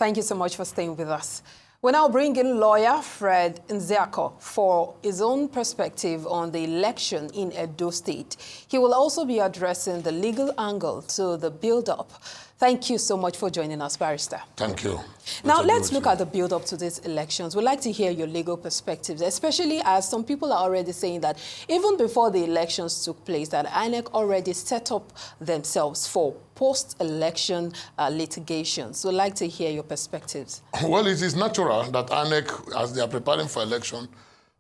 Thank you so much for staying with us. We now bring in lawyer Fred Nzeako for his own perspective on the election in Edo State. He will also be addressing the legal angle to the build-up. Thank you so much for joining us, Barrister. Thank you. Now, let's look at the build-up to these elections. We'd like to hear your legal perspectives, especially as some people are already saying that even before the elections took place, that INEC already set up themselves for post-election litigation. So I'd like to hear your perspectives. Well, it is natural that INEC, as they are preparing for election,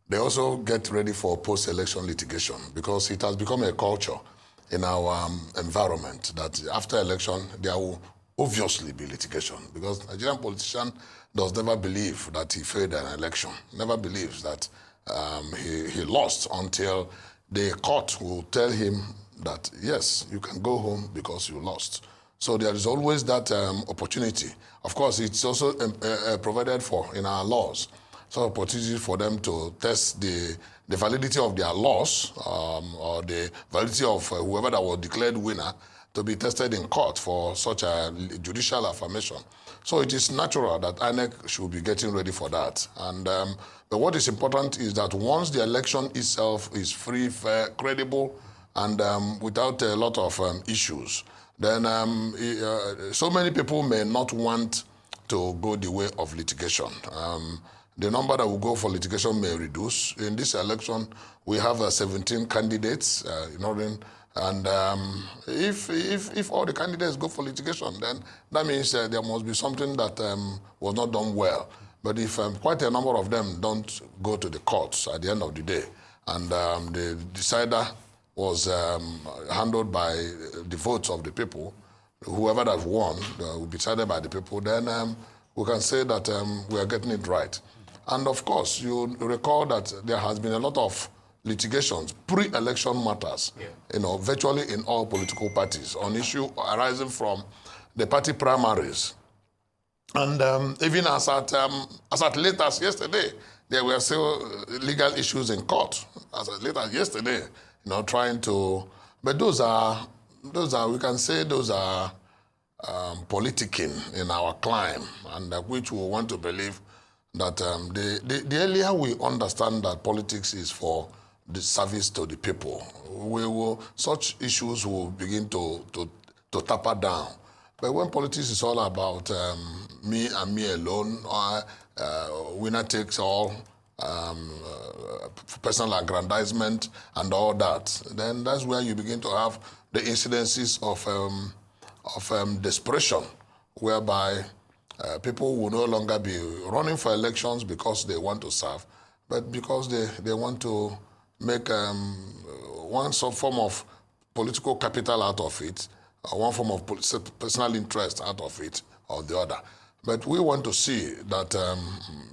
they also get ready for post-election litigation because it has become a culture in our environment that after election, there will obviously be litigation because Nigerian politician does never believe that he failed an election, never believes that he lost until the court will tell him that, yes, you can go home because you lost. So there is always that opportunity. Of course, it's also provided for in our laws. So opportunity for them to test the validity of their laws or the validity of whoever that was declared winner to be tested in court for such a judicial affirmation. So it is natural that INEC should be getting ready for that. And but what is important is that once the election itself is free, fair, credible, and without a lot of issues, then so many people may not want to go the way of litigation. The number that will go for litigation may reduce. In this election, we have 17 candidates, and if all the candidates go for litigation, then that means there must be something that was not done well. But if quite a number of them don't go to the courts at the end of the day, and the decider was handled by the votes of the people, whoever that won will be decided by the people, then we can say that we are getting it right. And of course, you recall that there has been a lot of litigations, pre-election matters, virtually in all political parties on issue arising from the party primaries. And even as at late as yesterday, there were still legal issues in court. As late as yesterday, trying to, but those are we can say those are politicking in our climb, and which we want to believe that the earlier we understand that politics is for the service to the people, such issues will begin to taper down. But when politics is all about me and me alone, winner takes all, personal aggrandizement and all that, then that's where you begin to have the incidences of desperation, whereby people will no longer be running for elections because they want to serve, but because they want to make one form of political capital out of it, or one form of personal interest out of it, or the other. But we want to see that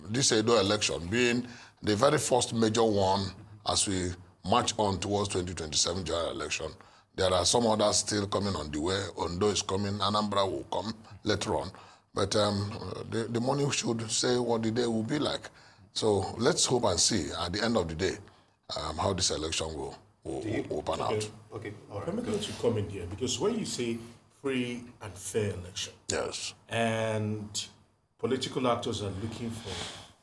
this Edo election being the very first major one as we march on towards 2027 general election. There are some others still coming on the way. Ondo is coming, Anambra will come later on. But the money should say what the day will be like. So let's hope and see at the end of the day how this election will pan out. Okay, all right. Let me let you come in here, because when you say free and fair election, yes, and political actors are looking for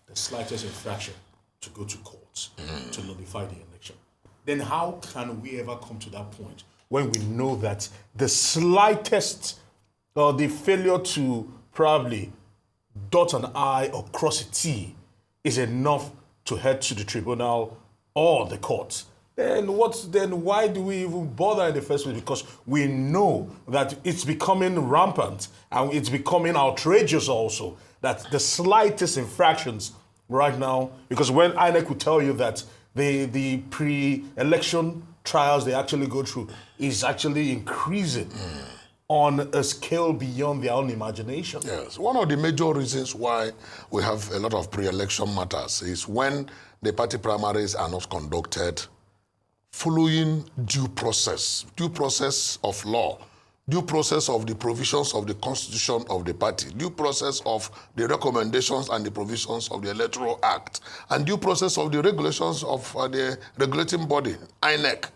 the slightest infraction to go to courts to nullify the election, then how can we ever come to that point when we know that the slightest or the failure to probably dot an I or cross a T is enough to head to the tribunal or the courts? Then why do we even bother in the first place? Because we know that it's becoming rampant and it's becoming outrageous also, that the slightest infractions right now, because when INEC will tell you that the pre-election trials they actually go through is actually increasing on a scale beyond their own imagination. Yes, one of the major reasons why we have a lot of pre-election matters is when the party primaries are not conducted following due process of law, due process of the provisions of the constitution of the party, due process of the recommendations and the provisions of the Electoral Act, and due process of the regulations of the regulating body, INEC.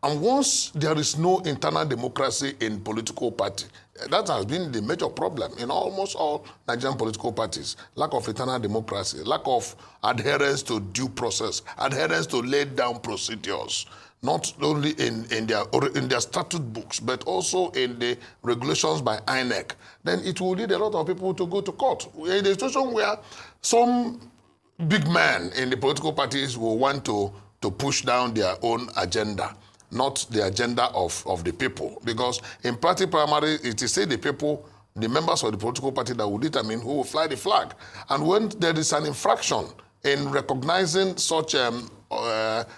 And once there is no internal democracy in political party, that has been the major problem in almost all Nigerian political parties. Lack of internal democracy, lack of adherence to due process, adherence to laid down procedures, not only in their statute books, but also in the regulations by INEC. Then it will lead a lot of people to go to court. We're in a situation where some big men in the political parties will want to push down their own agenda, not the agenda of the people. Because in party primary, it is say the people, the members of the political party that will determine who will fly the flag. And when there is an infraction in recognizing such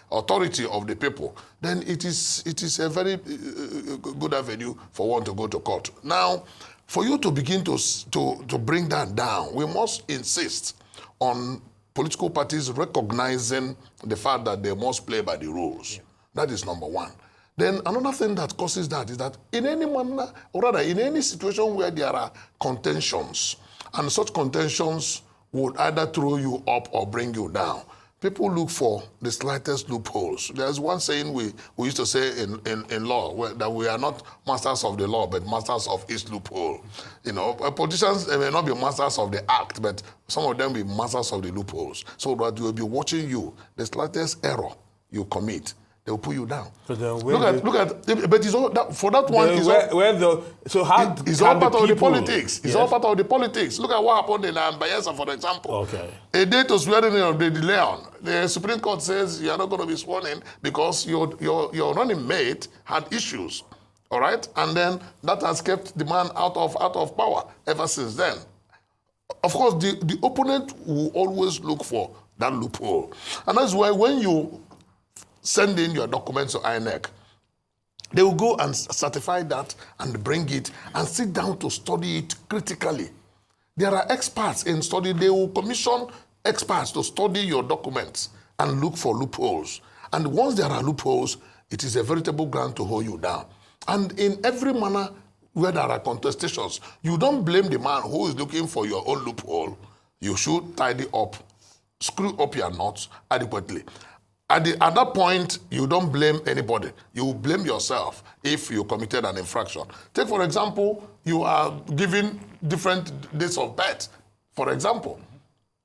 authority of the people, then it is a very good avenue for one to go to court. Now, for you to begin to bring that down, we must insist on political parties recognizing the fact that they must play by the rules. Yeah. That is number one. Then another thing that causes that is that in any manner, or rather in any situation where there are contentions, and such contentions would either throw you up or bring you down, people look for the slightest loopholes. There's one saying we used to say in law, that we are not masters of the law, but masters of its loophole. You know, politicians may not be masters of the act, but some of them be masters of the loopholes. So that they will be watching you. The slightest error you commit, they will put you down. So look at, but it's all that, for that one. It's all part of the politics. It's all part of the politics. Look at what happened in Bayelsa, for example. Okay. A day to swearing in of the Leon, the Supreme Court says you are not going to be sworn in because your running mate had issues. All right, and then that has kept the man out of power ever since then. Of course, the opponent will always look for that loophole, and that's why when you send in your documents to INEC, they will go and certify that and bring it and sit down to study it critically. There are experts in study. They will commission experts to study your documents and look for loopholes. And once there are loopholes, it is a veritable ground to hold you down. And in every manner where there are contestations, you don't blame the man who is looking for your own loophole. You should tidy up, screw up your knots adequately. At that point, you don't blame anybody. You blame yourself if you committed an infraction. Take, for example, you are given different dates of birth. For example,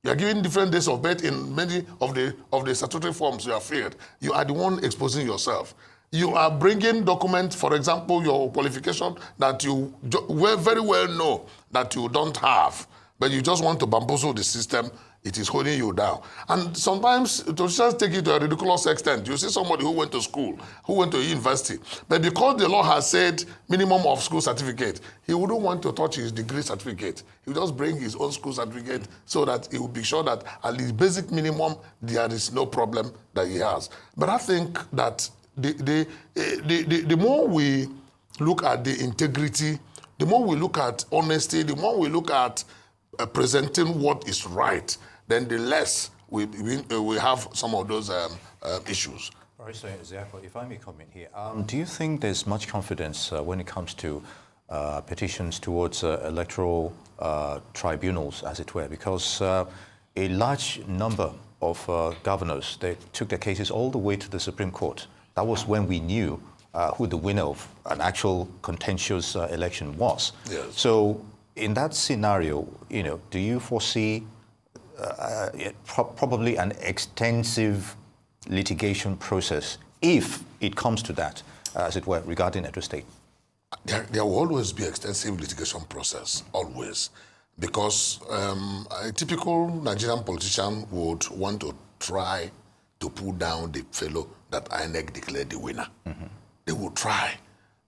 you are given different dates of birth in many of the statutory forms you have filled. You are the one exposing yourself. You are bringing documents, for example, your qualification that you very well know that you don't have, but you just want to bamboozle the system. It is holding you down. And sometimes to just take it to a ridiculous extent. You see somebody who went to school, who went to university, but because the law has said minimum of school certificate, he wouldn't want to touch his degree certificate. He would just bring his own school certificate so that he would be sure that at least basic minimum, there is no problem that he has. But I think that the more we look at the integrity, the more we look at honesty, the more we look at presenting what is right, then the less we have some of those issues. All right, so Nzeako, if I may comment here, do you think there's much confidence when it comes to petitions towards electoral tribunals, as it were? Because a large number of governors, they took their cases all the way to the Supreme Court. That was when we knew who the winner of an actual contentious election was. Yes. So in that scenario, do you foresee probably an extensive litigation process if it comes to that, as it were, regarding Edo State? There will always be extensive litigation process, always, because a typical Nigerian politician would want to try to pull down the fellow that INEC declared the winner. Mm-hmm. They will try.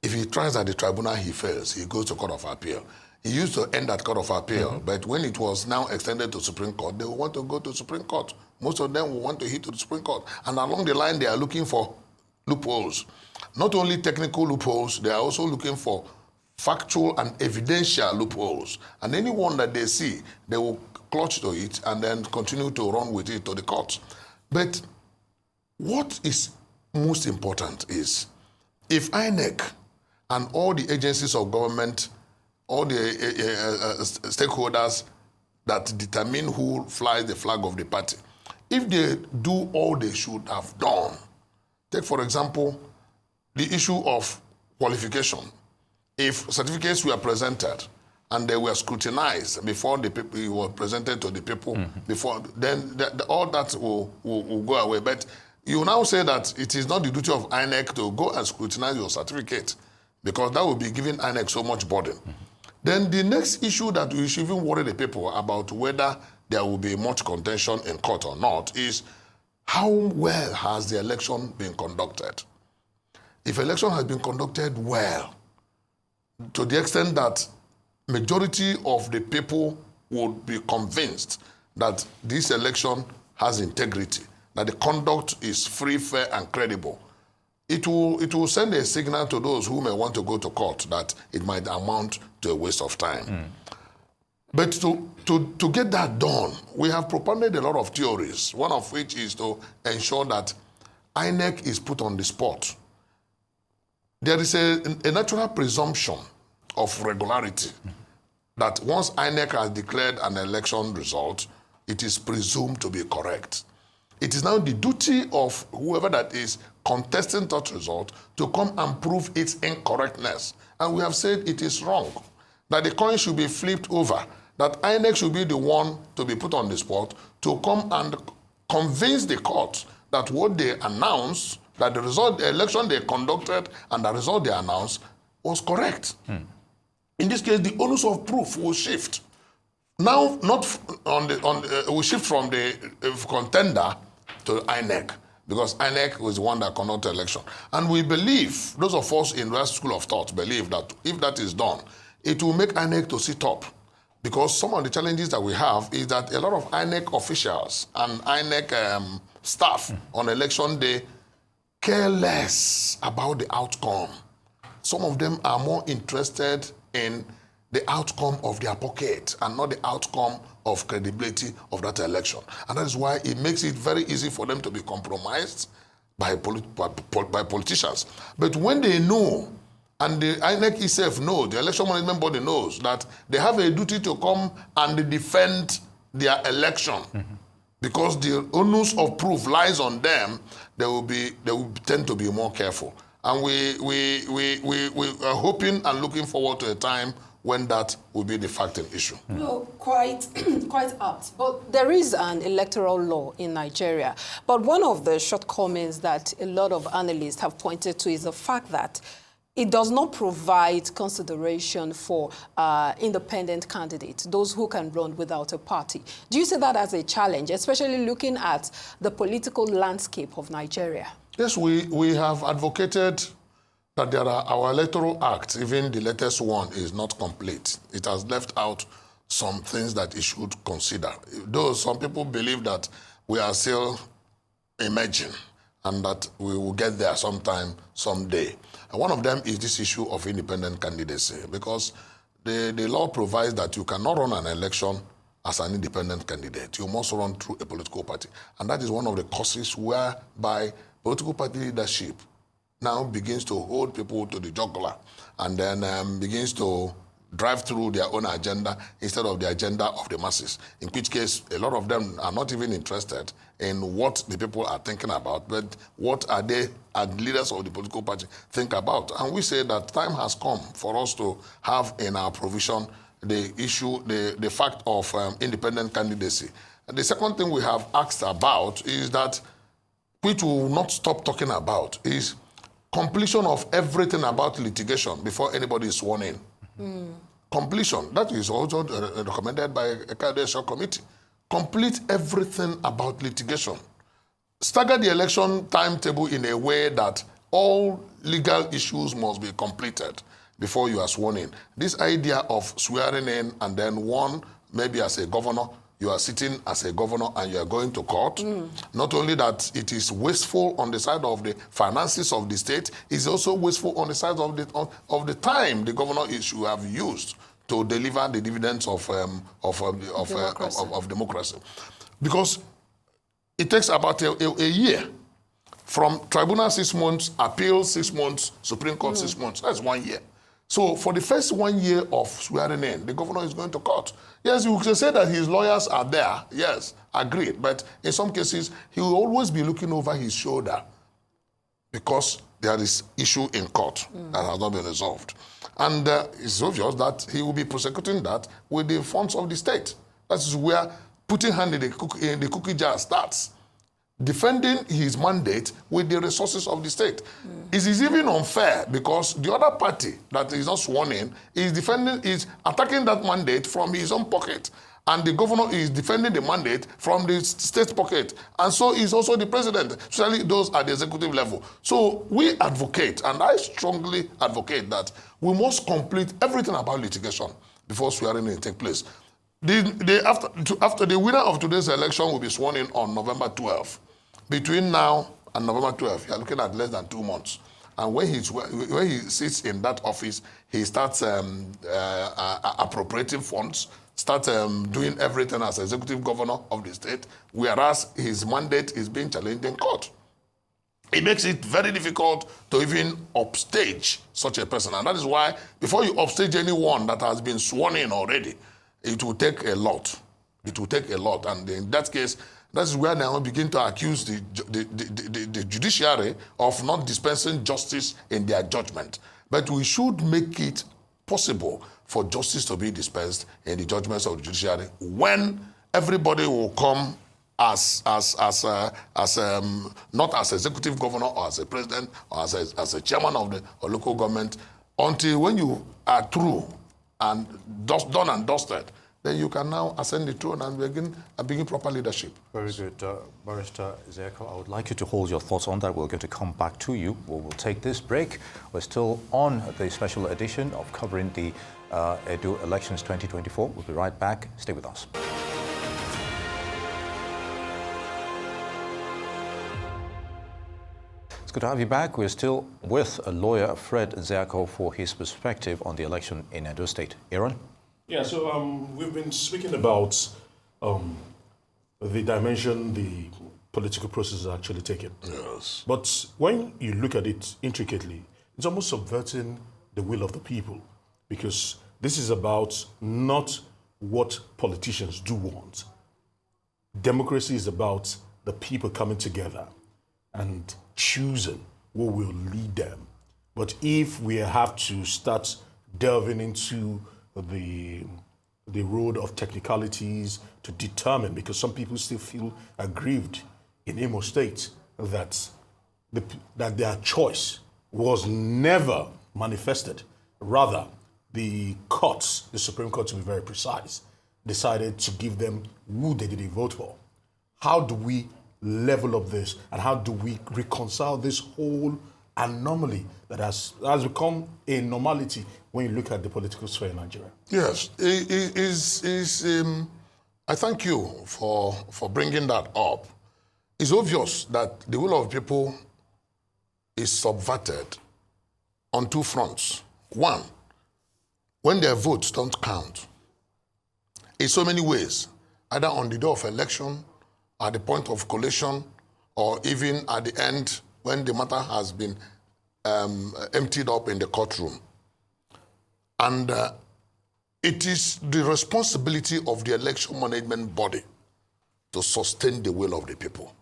If he tries at the tribunal, he fails. He goes to Court of Appeal. He used to end at Court of Appeal, but when it was now extended to Supreme Court, they will want to go to Supreme Court. Most of them will want to hit to the Supreme Court. And along the line, they are looking for loopholes. Not only technical loopholes, they are also looking for factual and evidential loopholes. And anyone that they see, they will clutch to it and then continue to run with it to the courts. But what is most important is if INEC and all the agencies of government, all the stakeholders that determine who flies the flag of the party, if they do all they should have done, take, for example, the issue of qualification. If certificates were presented and they were scrutinized before the people were presented to the people, before then all that will go away. But you now say that it is not the duty of INEC to go and scrutinize your certificate because that will be giving INEC so much burden. Then the next issue that we should even worry the people about whether there will be much contention in court or not is how well has the election been conducted? If election has been conducted well, to the extent that majority of the people would be convinced that this election has integrity, that the conduct is free, fair, and credible, it will send a signal to those who may want to go to court that it might amount to a waste of time. But to get that done, we have propounded a lot of theories, one of which is to ensure that INEC is put on the spot. There is a natural presumption of regularity that once INEC has declared an election result, it is presumed to be correct. It is now the duty of whoever that is contesting that result to come and prove its incorrectness. And we have said it is wrong, that the coin should be flipped over, that INEC should be the one to be put on the spot to come and convince the court that what they announced, that the result, the election they conducted and the result they announced was correct. In this case, the onus of proof will shift. Now, will shift from the contender to INEC, because INEC was the one that conducted the election. And we believe, those of us in the school of thought believe that if that is done, it will make INEC to sit up. Because some of the challenges that we have is that a lot of INEC officials and INEC staff on election day care less about the outcome. Some of them are more interested in the outcome of their pocket and not the outcome of credibility of that election. And that is why it makes it very easy for them to be compromised by politicians. But when they know, and the INEC itself knows, the election management body knows that they have a duty to come and defend their election, because the onus of proof lies on them, they will tend to be more careful. And we are hoping and looking forward to a time when that will be the fact and issue. No, quite apt. But there is an electoral law in Nigeria. But one of the shortcomings that a lot of analysts have pointed to is the fact that it does not provide consideration for independent candidates, those who can run without a party. Do you see that as a challenge, especially looking at the political landscape of Nigeria? Yes, we have advocated that our electoral act, even the latest one, is not complete. It has left out some things that it should consider. Though some people believe that we are still emerging and that we will get there someday. And one of them is this issue of independent candidacy, because the law provides that you cannot run an election as an independent candidate. You must run through a political party. And that is one of the causes whereby political party leadership now begins to hold people to the jugular and then begins to drive through their own agenda instead of the agenda of the masses, in which case a lot of them are not even interested in what the people are thinking about, but what are they, as leaders of the political party, think about. And we say that time has come for us to have in our provision the issue, the fact of independent candidacy. And the second thing we have asked about is that, which we will not stop talking about, is completion of everything about litigation before anybody is sworn in. Completion. That is also recommended by a Candidature Committee. Complete everything about litigation. Stagger the election timetable in a way that all legal issues must be completed before you are sworn in. This idea of swearing in and then one, maybe as a governor, you are sitting as a governor and you are going to court. Not only that it is wasteful on the side of the finances of the state, it's also wasteful on the side of the time the governor should have used to deliver the dividends of democracy. Because it takes about a year. From tribunal 6 months, appeal 6 months, Supreme Court 6 months. That's 1 year. So for the first 1 year of swearing in, the governor is going to court. Yes, you can say that his lawyers are there. Yes, agreed. But in some cases, he will always be looking over his shoulder because there is issue in court that has not been resolved. And it's obvious that he will be prosecuting that with the funds of the state. That is where putting hand in the cookie jar starts. Defending his mandate with the resources of the state. It is even unfair because the other party that is not sworn in is attacking that mandate from his own pocket. And the governor is defending the mandate from the state pocket. And so is also the president, especially those at the executive level. So we advocate, and I strongly advocate that we must complete everything about litigation before swearing in take place. After the winner of today's election will be sworn in on November 12th. Between now and November 12th, you are looking at less than 2 months. And when he sits in that office, he starts appropriating funds, starts doing everything as executive governor of the state, whereas his mandate is being challenged in court. It makes it very difficult to even upstage such a person. And that is why, before you upstage anyone that has been sworn in already, it will take a lot. It will take a lot. And in that case, that's where now begin to accuse the judiciary of not dispensing justice in their judgment. But we should make it possible for justice to be dispensed in the judgments of the judiciary when everybody will come not as executive governor or as a president or as a chairman of the local government, until when you are through and done and dusted, then you can now ascend the throne and begin proper leadership. Very good. Barrister Nzeako, I would like you to hold your thoughts on that. We're going to come back to you. We'll take this break. We're still on the special edition of covering the Edo elections 2024. We'll be right back. Stay with us. It's good to have you back. We're still with lawyer Fred Nzeako for his perspective on the election in Edo State. Aaron? Yeah, so we've been speaking about the dimension the political process is actually taking. Yes. But when you look at it intricately, it's almost subverting the will of the people, because this is about not what politicians do want. Democracy is about the people coming together and choosing what will lead them. But if we have to start delving into the road of technicalities to determine, because some people still feel aggrieved in Imo State that their choice was never manifested. Rather, the courts, the Supreme Court to be very precise, decided to give them who they didn't vote for. How do we level up this, and how do we reconcile this whole anomaly that has become a normality when you look at the political sphere in Nigeria? Yes, I thank you for bringing that up. It's obvious that the will of people is subverted on two fronts. One, when their votes don't count, in so many ways, either on the day of election, at the point of collation, or even at the end when the matter has been emptied up in the courtroom. And it is the responsibility of the election management body to sustain the will of the people.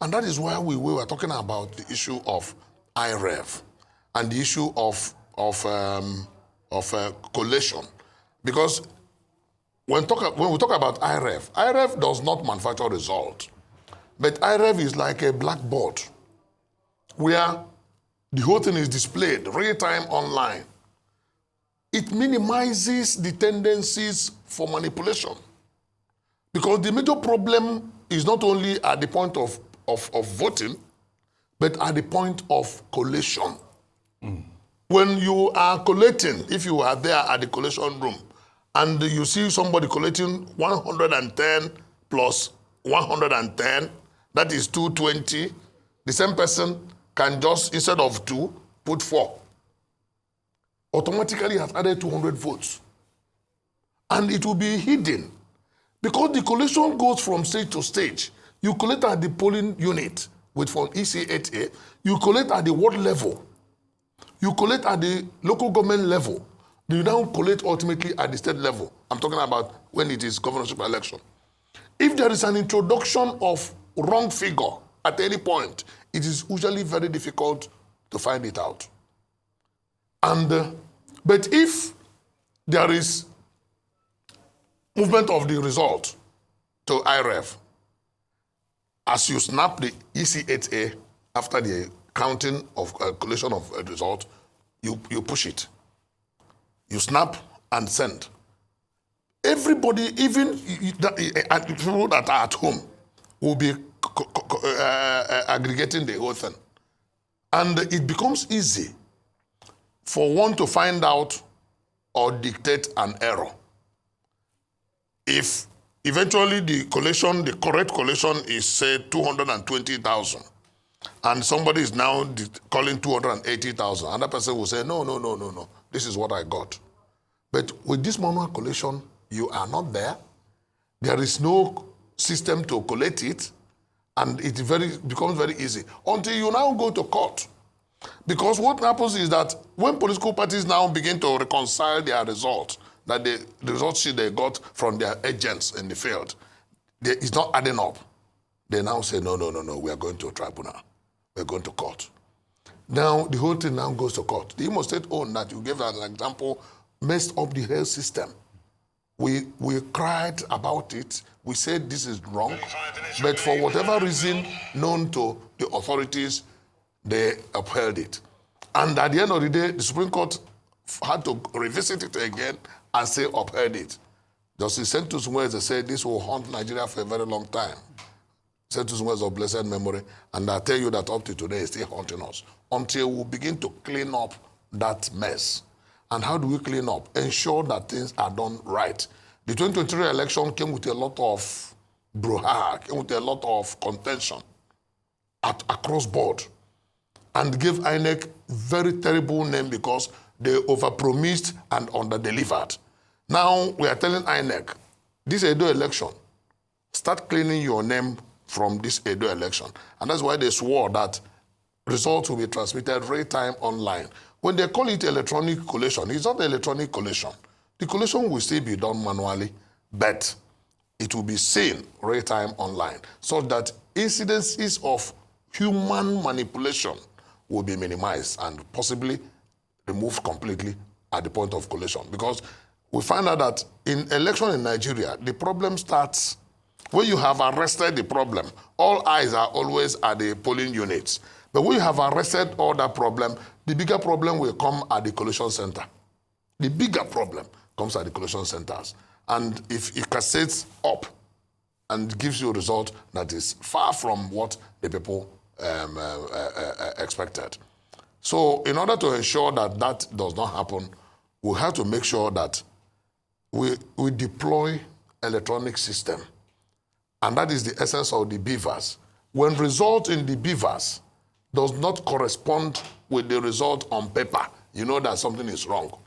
And that is why we were talking about the issue of IREV and the issue of collation. Because when we talk about IREV does not manufacture result. But IREV is like a blackboard where the whole thing is displayed real-time online. It minimizes the tendencies for manipulation. Because the major problem is not only at the point of voting, but at the point of collation. When you are collating, if you are there at the collation room, and you see somebody collating 110 plus 110, that is 220, the same person can just, instead of 2, put 4. Automatically has added 200 votes. And it will be hidden. Because the collation goes from stage to stage. You collect at the polling unit from EC8A. You collect at the ward level. You collect at the local government level. You now collect ultimately at the state level. I'm talking about when it is governorship election. If there is an introduction of wrong figure at any point, it is usually very difficult to find it out. And but if there is movement of the result to IREF, as you snap the EC8A after the counting of calculation of a result, you push it. You snap and send. Everybody, even people that are at home, will be aggregating the whole thing. And it becomes easy for one to find out or dictate an error. If eventually the correct collation is, say, 220,000, and somebody is now calling 280,000, another person will say, no, this is what I got. But with this manual collation, you are not there. There is no system to collate it, and it becomes very easy until you now go to court. Because what happens is that when political parties now begin to reconcile their results, that the results they got from their agents in the field, it's not adding up. They now say, no, we are going to a tribunal. We're going to court. Now, the whole thing now goes to court. The Imo State own that you gave as an example messed up the health system. We cried about it. We said this is wrong. But for whatever reason known to the authorities, they upheld it. And at the end of the day, the Supreme Court had to revisit it again and say upheld it. Justice Sentus Nweze said this will haunt Nigeria for a very long time. Sentus Nweze of blessed memory. And I tell you that up to today, it's still haunting us. Until we begin to clean up that mess. And how do we clean up? Ensure that things are done right. The 2023 election came with a lot of brouhaha, came with a lot of contention across board, and gave INEC very terrible name because they overpromised and underdelivered. Now we are telling INEC, this Edo election, start cleaning your name from this Edo election. And that's why they swore that results will be transmitted real-time online. When they call it electronic collation, it's not electronic collation. The collation will still be done manually, but it will be seen real-time online, so that incidences of human manipulation will be minimized and possibly removed completely at the point of collation. Because we find out that in election in Nigeria, the problem starts when you have arrested the problem. All eyes are always at the polling units. But when you have arrested all that problem, the bigger problem will come at the collation center. The bigger problem comes at the collation centers. And if it cascades up and gives you a result that is far from what the people expected. So in order to ensure that that does not happen, we have to make sure that we deploy electronic system. And that is the essence of the beavers. When result in the beavers does not correspond with the result on paper, you know that something is wrong.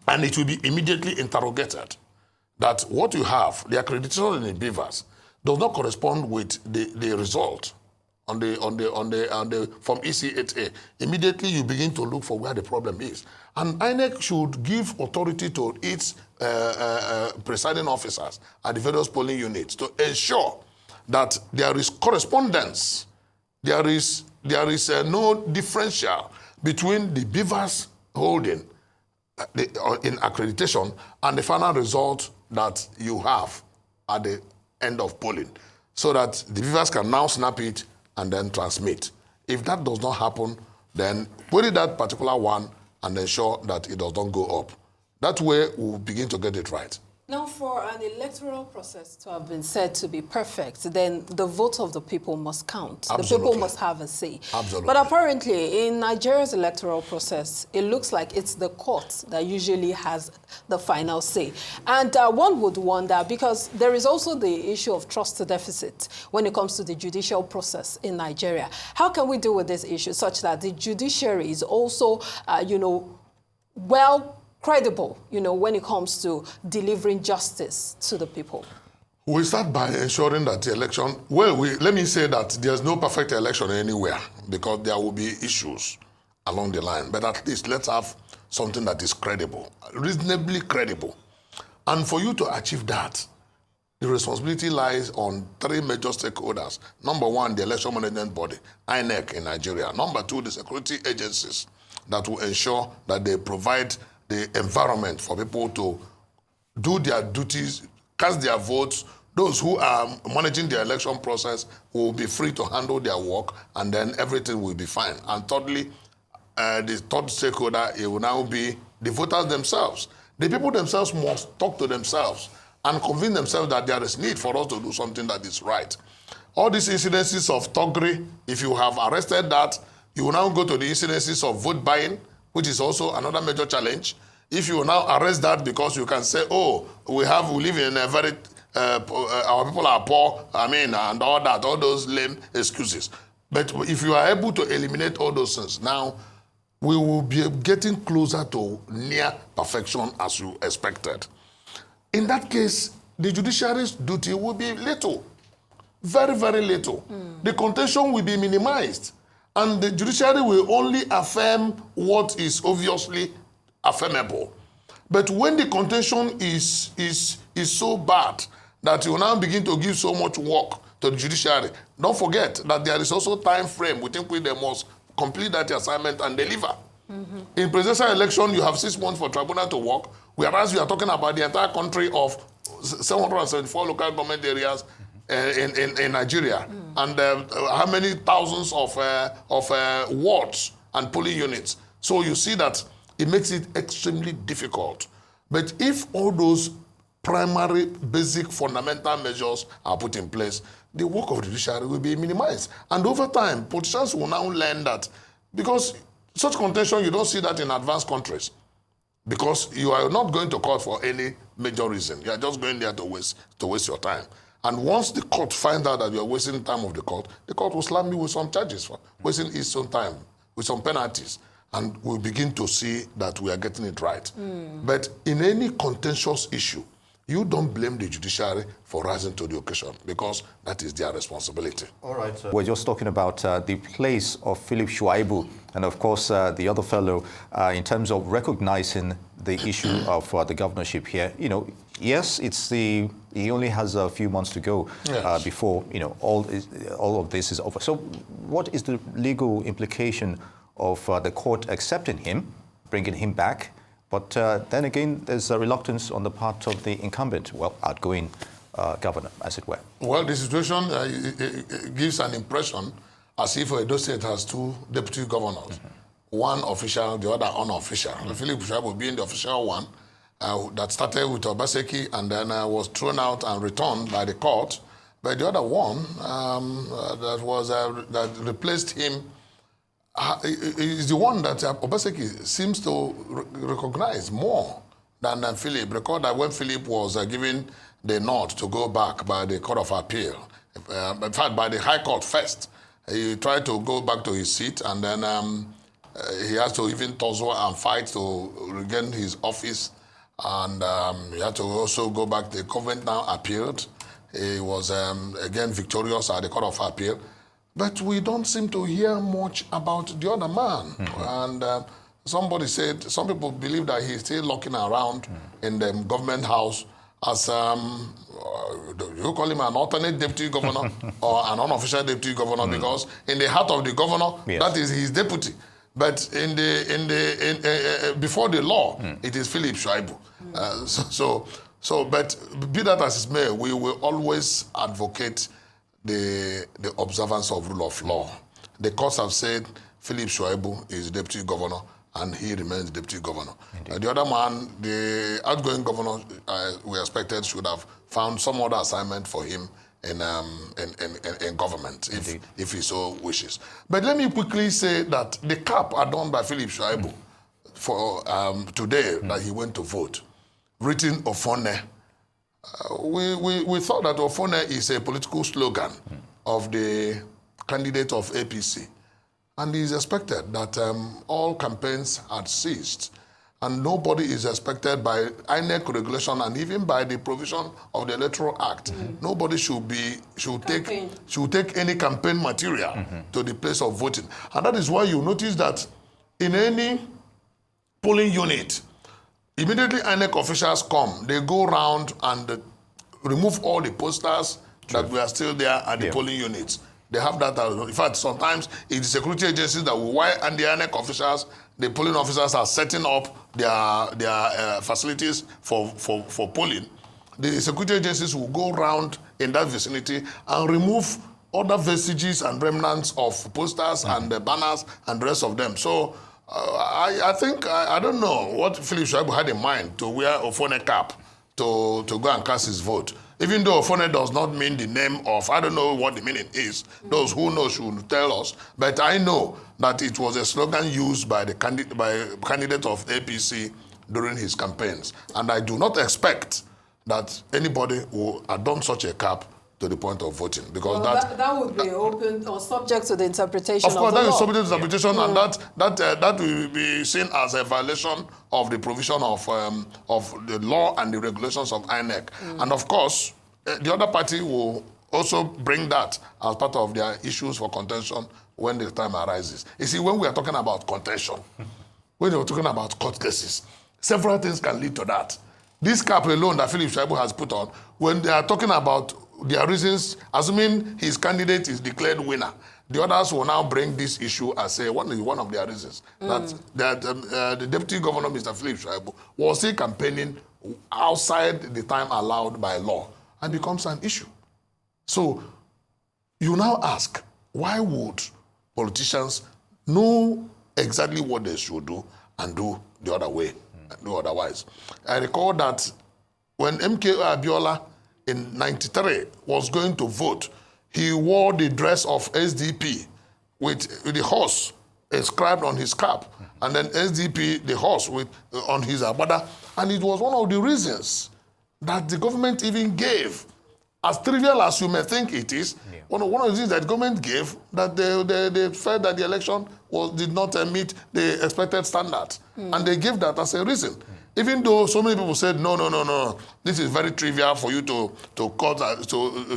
And it will be immediately interrogated that what you have, the accreditation in the beavers, does not correspond with the result on the from EC8A. Immediately you begin to look for where the problem is. And INEC should give authority to its presiding officers at the various polling units to ensure that there is correspondence. There is no differential between the beavers holding in accreditation and the final result that you have at the end of polling, so that the beavers can now snap it and then transmit. If that does not happen, then put it that particular one and ensure that it does not go up. That way, we'll begin to get it right. Now, for an electoral process to have been said to be perfect, then the vote of the people must count. Absolutely. The people must have a say. Absolutely. But apparently, in Nigeria's electoral process, it looks like it's the court that usually has the final say. And one would wonder, because there is also the issue of trust deficit when it comes to the judicial process in Nigeria. How can we deal with this issue such that the judiciary is also, well credible, when it comes to delivering justice to the people? We start by ensuring that the election, let me say that there's no perfect election anywhere because there will be issues along the line. But at least let's have something that is credible, reasonably credible. And for you to achieve that, the responsibility lies on three major stakeholders. Number one, the election management body, INEC in Nigeria. Number two, the security agencies that will ensure that they provide the environment for people to do their duties, cast their votes. Those who are managing the election process will be free to handle their work, and then everything will be fine. And thirdly, the third stakeholder, it will now be the voters themselves. The people themselves must talk to themselves and convince themselves that there is need for us to do something that is right. All these incidences of thuggery, if you have arrested that, you will now go to the incidences of vote buying, which is also another major challenge. If you will now arrest that because you can say, oh, we live in a very, our people are poor, and all that, all those lame excuses. But if you are able to eliminate all those things, now we will be getting closer to near perfection as you expected. In that case, the judiciary's duty will be little, very, very little. The contention will be minimized, and the judiciary will only affirm what is obviously affirmable. But when the contention is so bad that you now begin to give so much work to the judiciary, don't forget that there is also time frame within which they must complete that assignment and deliver. In presidential election, you have 6 months for tribunal to work, whereas we are talking about the entire country of 774 local government areas in Nigeria, and how many thousands of wards and polling units. So you see that it makes it extremely difficult. But if all those primary, basic, fundamental measures are put in place, the work of the judiciary will be minimized. And over time, politicians will now learn that, because such contention, you don't see that in advanced countries, because you are not going to court for any major reason. You are just going there to waste your time. And once the court finds out that you are wasting time of the court will slam you with some charges for wasting its own time, with some penalties. And we'll begin to see that we are getting it right. But in any contentious issue, you don't blame the judiciary for rising to the occasion, because that is their responsibility. All right. We're just talking about the place of Philip Shuaibu and, of course, the other fellow in terms of recognizing the issue of the governorship here. Yes, he only has a few months to go before all of this is over. So, what is the legal implication of the court accepting him, bringing him back? But then again, there's a reluctance on the part of the incumbent, outgoing governor, as it were. Well, the situation gives an impression as if Edo State has 2 deputy governors, one official, the other unofficial. Philip Shuaibu being the official one that started with Obaseki and then was thrown out and returned by the court. But the other one that replaced him is the one that Obaseki seems to recognize more than Philip. Recall that when Philip was given the nod to go back by the Court of Appeal, in fact, by the High Court first, he tried to go back to his seat, and then he has to even tussle and fight to regain his office, and he had to also go back. The government now appealed. He was again victorious at the Court of Appeal. But we don't seem to hear much about the other man. And somebody said, some people believe that he's still looking around in the government house as, you call him an alternate deputy governor or an unofficial deputy governor, because in the heart of the governor, that is his deputy. But before the law, it is Philip Shuaibu. But be that as it may, we will always advocate the observance of rule of law. The courts have said Philip Shuaibu is deputy governor, and he remains deputy governor. The other man, the outgoing governor, we expected should have found some other assignment for him in government, if he so wishes. But let me quickly say that the cap adorned by Philip Shuaibu for today that he went to vote, written Ofone. We thought that Ofone is a political slogan of the candidate of APC. And it is expected that all campaigns had ceased, and nobody is expected by INEC regulation and even by the provision of the Electoral Act. Nobody should take any campaign material to the place of voting. And that is why you notice that in any polling unit, immediately INEC officials come, they go around and remove all the posters that were still there at the polling units. They have that. In fact, sometimes it's the security agencies that will wire and the INEC officials, the polling officers are setting up their facilities for polling. The security agencies will go around in that vicinity and remove other vestiges and remnants of posters and banners and the rest of them. So I think, I don't know what Philip Shaibu had in mind to wear a phone cap to go and cast his vote. Even though Ofone does not mean the name of, I don't know what the meaning is. Those who know should tell us. But I know that it was a slogan used by the candidate of APC during his campaigns. And I do not expect that anybody will adorn such a cap to the point of voting, because that would be open or subject to the interpretation of the law. Of course, that is subject to interpretation, and that will be seen as a violation of the provision of the law and the regulations of INEC. And of course, the other party will also bring that as part of their issues for contention when the time arises. You see, when we are talking about contention, when we are talking about court cases, several things can lead to that. This cap alone that Philip Shaibu has put on, when they are talking about their reasons, assuming his candidate is declared winner, the others will now bring this issue as one of their reasons. That the Deputy Governor, Mr. Philip Shaibu, was still campaigning outside the time allowed by law, and becomes an issue. So you now ask, why would politicians know exactly what they should do and do the other way, do otherwise? I recall that when MKO Abiola in '93 was going to vote, he wore the dress of SDP with the horse inscribed on his cap, and then SDP, the horse, on his abada. And it was one of the reasons that the government even gave, as trivial as you may think it is, one of the reasons that the government gave, that they felt that the election did not meet the expected standards. And they gave that as a reason. Even though so many people said, no, this is very trivial for you to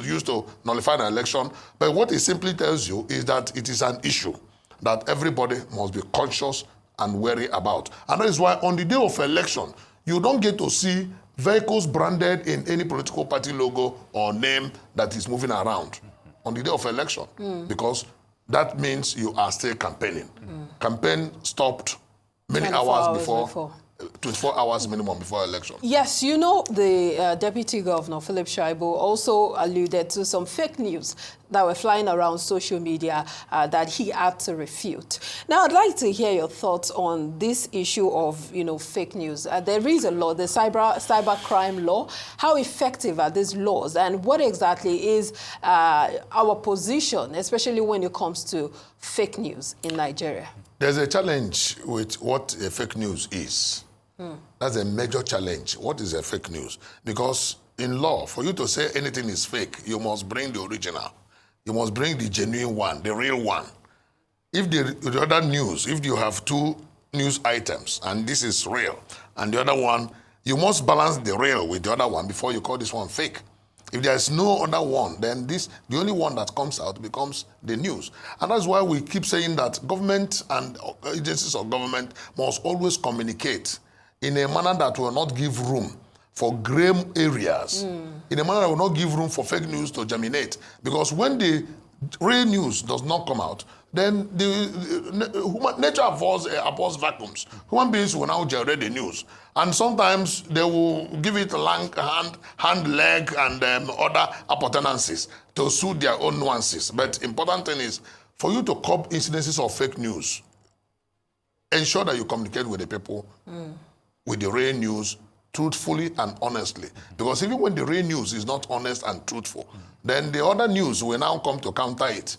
use to nullify an election. But what it simply tells you is that it is an issue that everybody must be conscious and wary about. And that is why on the day of election, you don't get to see vehicles branded in any political party logo or name that is moving around on the day of election, because that means you are still campaigning. Campaign stopped many hours before. 24 hours minimum before election. Yes, you know, the Deputy Governor, Philip Shaibu, also alluded to some fake news that were flying around social media that he had to refute. Now, I'd like to hear your thoughts on this issue of, fake news. There is a law, the cyber crime law. How effective are these laws, and what exactly is our position, especially when it comes to fake news in Nigeria? There's a challenge with what a fake news is. That's a major challenge. What is a fake news? Because in law, for you to say anything is fake, you must bring the original. You must bring the genuine one, the real one. If the other news, if you have two news items, and this is real, and the other one, you must balance the real with the other one before you call this one fake. If there is no other one, then the only one that comes out becomes the news. And that's why we keep saying that government and agencies of government must always communicate in a manner that will not give room for gray areas, in a manner that will not give room for fake news to germinate. Because when the real news does not come out, then nature abhors vacuums. Human beings will now generate the news. And sometimes they will give it hand, leg, and other appurtenances to suit their own nuances. But important thing is, for you to curb incidences of fake news, ensure that you communicate with the people with the real news truthfully and honestly. Because even when the real news is not honest and truthful, then the other news will now come to counter it.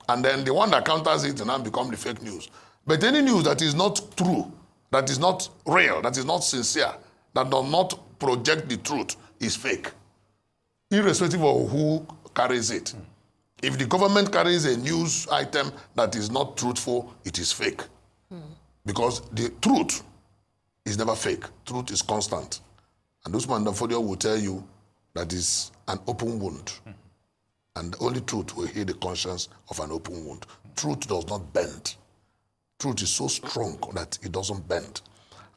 And then the one that counters it will now become the fake news. But any news that is not true, that is not real, that is not sincere, that does not project the truth is fake, irrespective of who carries it. If the government carries a news item that is not truthful, it is fake. Because the truth is never fake. Truth is constant. And Usman Danfodio will tell you that is an open wound. And only truth will heal the conscience of an open wound. Truth does not bend. Truth is so strong that it doesn't bend.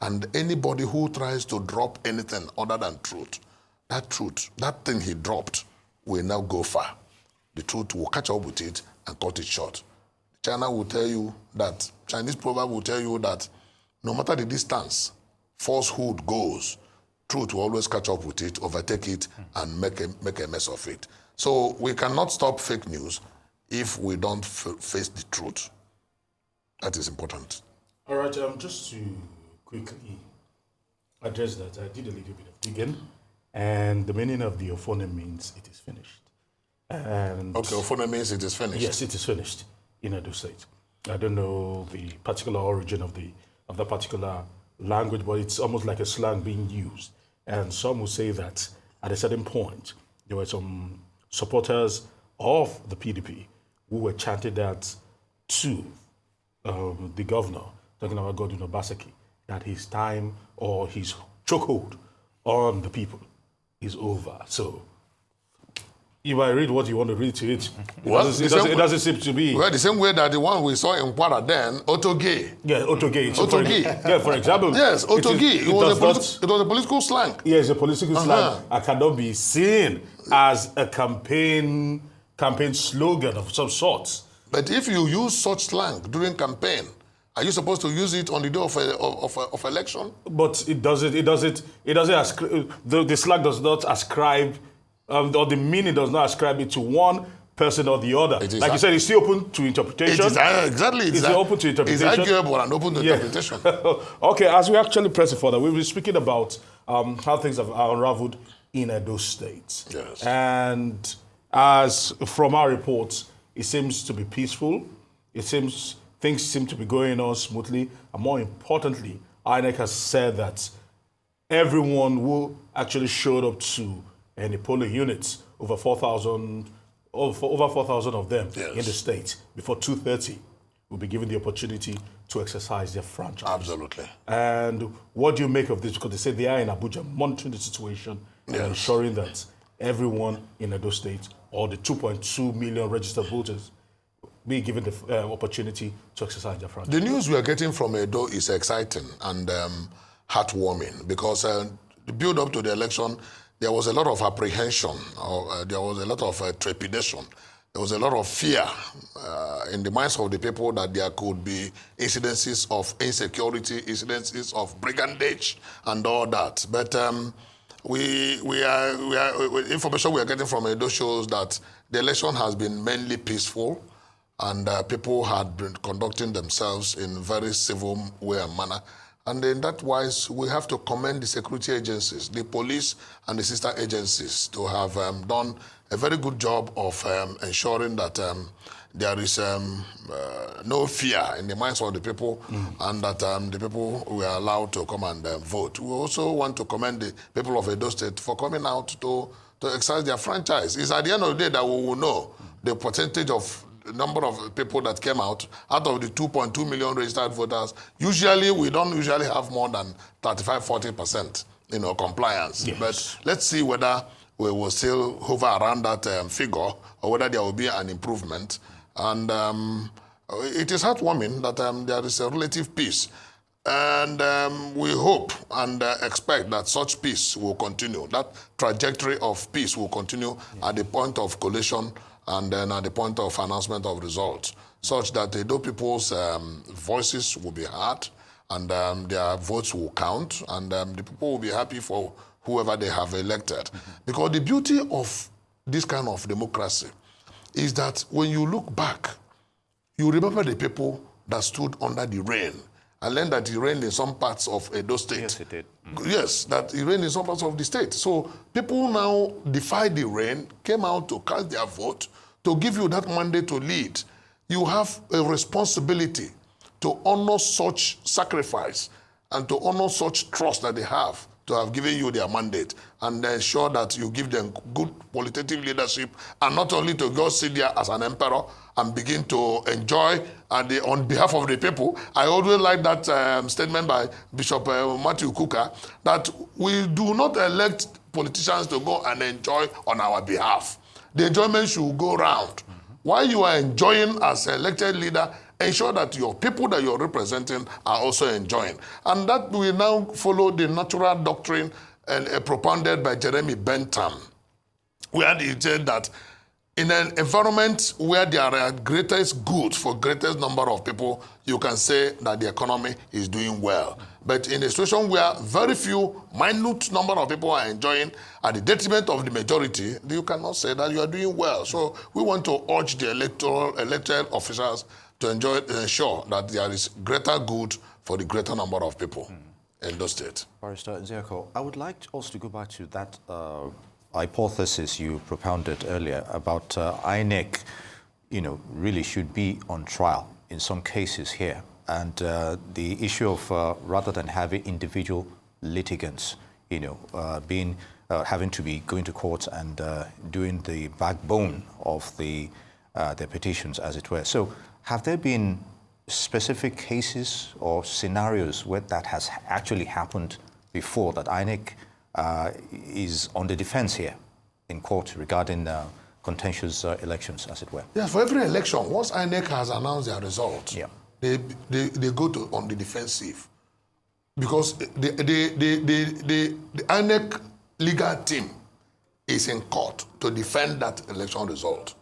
And anybody who tries to drop anything other than truth that truth, that thing he dropped, will now go far. The truth will catch up with it and cut it short. China will tell you that, Chinese proverb will tell you that no matter the distance, falsehood goes, truth will always catch up with it, overtake it, and make a mess of it. So we cannot stop fake news if we don't face the truth. That is important. All right, just to quickly address that, I did a little bit of digging, and the meaning of the Ophone means it is finished. And okay, Ophone means it is finished. Yes, it is finished in Edo State. I don't know the particular origin of the particular language, but it's almost like a slang being used. And some will say that at a certain point, there were some supporters of the PDP who were chanting that to the governor, talking about Godwin Obaseki, that his time or his chokehold on the people is over. So, if I read what you want to read to it, it doesn't seem to be. Well, the same way that the one we saw in Kwara then, Otoge. Yeah, Otoge. Otoge. Yeah, for example. Yes, Otoge. It was a political slang. Yes, a political slang. It cannot be seen as a campaign slogan of some sort. But if you use such slang during campaign, are you supposed to use it on the day of election? But it doesn't. The slang does not ascribe, or the meaning does not ascribe it to one person or the other. Like you said, it's still open to interpretation. It is, exactly. It's open to interpretation. It's arguable and open to interpretation. Okay, as we actually press it further, we'll be speaking about how things have unraveled in Edo State. Yes. And as from our reports, it seems to be peaceful. Things seem to be going on smoothly. And more importantly, INEC has said that everyone who actually showed up to any polling units, over 4,000 of them in the state, before 2:30, will be given the opportunity to exercise their franchise. Absolutely. And what do you make of this? Because they say they are in Abuja monitoring the situation and ensuring that everyone in Edo State, or the 2.2 million registered voters, be given the opportunity to exercise their franchise. The news we are getting from Edo is exciting and heartwarming, because the build up to the election, there was a lot of apprehension, or there was a lot of trepidation. There was a lot of fear in the minds of the people that there could be incidences of insecurity, incidences of brigandage, and all that. But information we are getting from Edo shows that the election has been mainly peaceful, and people had been conducting themselves in very civil way and manner. And in that wise, we have to commend the security agencies, the police and the sister agencies, to have done a very good job of ensuring that there is no fear in the minds of the people, and that the people were allowed to come and vote. We also want to commend the people of Edo State for coming out to exercise their franchise. It's at the end of the day that we will know the percentage of number of people that came out of the 2.2 million registered voters. Usually, we don't usually have more than 35-40%, compliance. Yes. But let's see whether we will still hover around that figure, or whether there will be an improvement. And it is heartwarming that there is a relative peace. And we hope and expect that such peace will continue. That trajectory of peace will continue at the point of collation, and then at the point of announcement of results, such that the Edo people's voices will be heard, and their votes will count, and the people will be happy for whoever they have elected. Because the beauty of this kind of democracy is that when you look back, you remember the people that stood under the rain, and learned that it rained in some parts of Edo State. Yes, it did. Yes, that it rained in some parts of the state. So people now defied the rain, came out to cast their vote, to give you that mandate to lead. You have a responsibility to honor such sacrifice and to honor such trust that they have to have given you their mandate, and ensure that you give them good qualitative leadership, and not only to go sit there as an emperor and begin to enjoy on behalf of the people. I always like that statement by Bishop Matthew Kuka, that we do not elect politicians to go and enjoy on our behalf. The enjoyment should go round. While you are enjoying as an elected leader, ensure that your people that you're representing are also enjoying. And that will now follow the natural doctrine propounded by Jeremy Bentham, where he said that in an environment where there are greatest goods for greatest number of people, you can say that the economy is doing well. But in a situation where very few, minute number of people are enjoying at the detriment of the majority, you cannot say that you are doing well. So we want to urge the elected officials to ensure that there is greater good for the greater number of people in those states. Barrister Nzeako, I would like also to go back to that hypothesis you propounded earlier about INEC, really should be on trial in some cases here. And the issue of rather than having individual litigants, having to be going to court and doing the backbone of their petitions, as it were. So have there been specific cases or scenarios where that has actually happened before, that INEC is on the defense here in court regarding contentious elections, as it were? Yes, for every election, once INEC has announced their result, they go on the defensive. Because the INEC legal team is in court to defend that election result.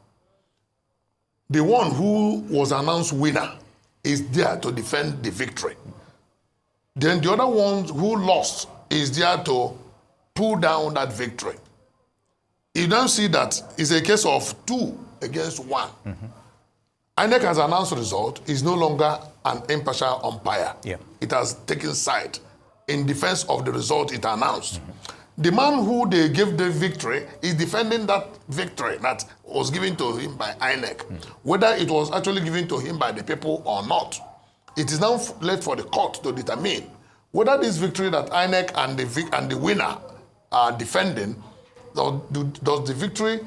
The one who was announced winner is there to defend the victory. Then the other one who lost is there to pull down that victory. You don't see that it's a case of 2 against 1. INEC has announced the result, is no longer an impartial umpire. It has taken side in defense of the result it announced. The man who they gave the victory is defending that victory that was given to him by INEC. Whether it was actually given to him by the people or not, it is now left for the court to determine whether this victory that INEC and the winner are defending, does the victory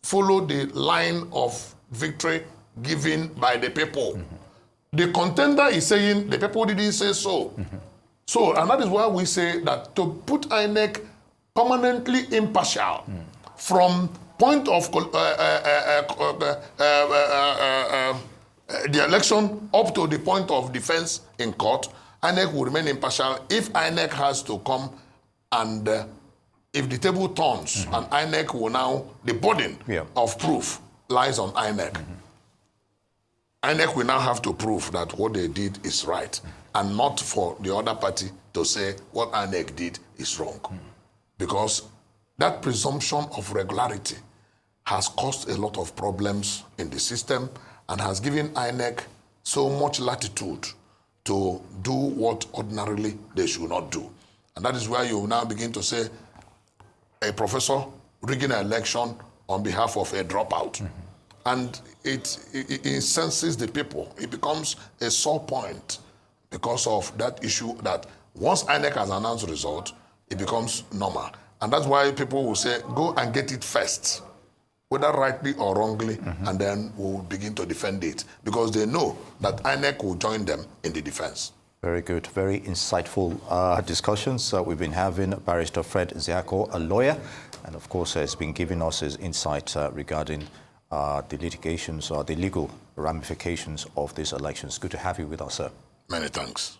follow the line of victory given by the people. The contender is saying the people didn't say so. So, and that is why we say that to put INEC permanently impartial from point of the election up to the point of defense in court, INEC will remain impartial if INEC has to come and if the table turns and INEC will now, the burden of proof lies on INEC. INEC will now have to prove that what they did is right and not for the other party to say what INEC did is wrong. Because that presumption of regularity has caused a lot of problems in the system and has given INEC so much latitude to do what ordinarily they should not do. And that is where you now begin to say a professor rigging an election on behalf of a dropout. And it incenses the people. It becomes a sore point because of that issue that once INEC has announced the result, it becomes normal. And that's why people will say, go and get it first, whether rightly or wrongly, and then we'll begin to defend it. Because they know that INEC will join them in the defense. Very good, very insightful discussions we've been having. Barrister Fred Nzeako, a lawyer, and of course has been giving us his insight regarding the litigations or the legal ramifications of these elections. Good to have you with us, sir. Many thanks.